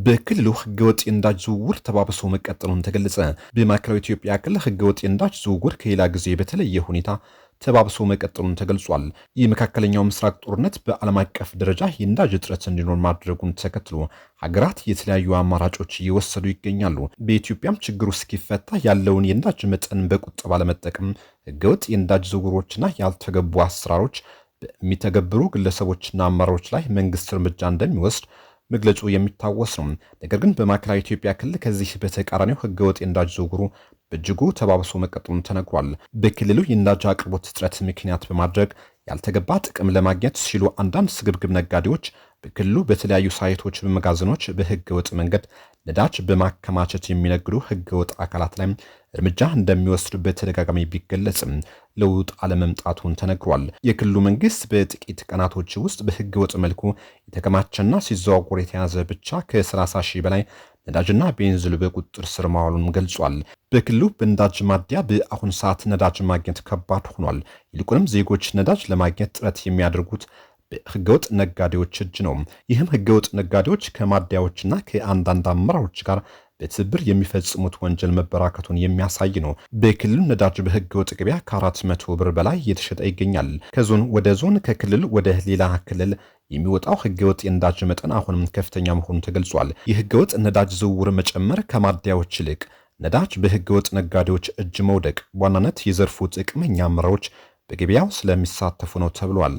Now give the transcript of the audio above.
በክልሉ ህገወጥ የነዳጅ ዝውውር ተባብሶ መቀጠሉን ተገለጸ። በማዕከላዊ ኢትዮጵያ ክልል ህገወጥ የነዳጅ ዝውውር ከሌላ ጊዜ በተለየ ሁኔታ ተባብሶ መቀጠሉን ተገልጿል። የመካከለኛው ምስራቅ ጦርነት በዓለም አቀፍ ደረጃ የነዳጅ እጥረት እንዲኖር ማድረጉን ተከትሎ ሀገራት የተለያዩ አማራጮች እየወሰዱ ይገኛሉ። በኢትዮጵያም ችግሩ እስኪፈታ ያለውን የነዳጅ መጠን በቁጠባ ለመጠቀም ህገወጥ የነዳጅ ዝውውሮችና ያልተገቡ አሰራሮች በሚተገብሩ ግለሰቦችና አመራሮች ላይ መንግስት እርምጃ እንደሚወስድ መግለጹ የሚታወስ ነው። ነገር ግን በማዕከላዊ ኢትዮጵያ ክልል ከዚህ በተቃራኒው ህገወጥ የነዳጅ ዝውውሩ በእጅጉ ተባብሶ መቀጠሉን ተነግሯል። በክልሉ የነዳጅ አቅርቦት እጥረት ምክንያት በማድረግ ያልተገባ ጥቅም ለማግኘት ሲሉ አንዳንድ ስግብግብ ነጋዴዎች በክልሉ በተለያዩ ሳይቶች፣ በመጋዘኖች በህገወጥ መንገድ ነዳጅ በማከማቸት የሚነግዱ ህገወጥ አካላት ላይ እርምጃ እንደሚወስድ በተደጋጋሚ ቢገለጽም ለውጥ አለመምጣቱን ተነግሯል። የክልሉ መንግስት በጥቂት ቀናቶች ውስጥ በህገወጥ መልኩ የተከማቸና ሲዘዋወር የተያዘ ብቻ ከ30 ሺህ በላይ ነዳጅና ቤንዚል በቁጥጥር ስር ማዋሉን ገልጿል። በክልሉ በነዳጅ ማደያ በአሁን ሰዓት ነዳጅ ማግኘት ከባድ ሆኗል። ይልቁንም ዜጎች ነዳጅ ለማግኘት ጥረት የሚያደርጉት በህገወጥ ነጋዴዎች እጅ ነው። ይህም ህገወጥ ነጋዴዎች ከማደያዎችና ከአንዳንድ አመራሮች ጋር በትብብር የሚፈጽሙት ወንጀል መበራከቱን የሚያሳይ ነው። በክልሉ ነዳጅ በህገወጥ ገበያ ከ400 ብር በላይ እየተሸጠ ይገኛል። ከዞን ወደ ዞን፣ ከክልል ወደ ሌላ ክልል የሚወጣው ህገወጥ የነዳጅ መጠን አሁንም ከፍተኛ መሆኑ ተገልጿል። የህገወጥ ነዳጅ ዝውውር መጨመር ከማደያዎች ይልቅ ነዳጅ በህገወጥ ነጋዴዎች እጅ መውደቅ በዋናነት የዘርፉ ጥቅመኛ አመራሮች በገበያው ስለሚሳተፉ ነው ተብሏል።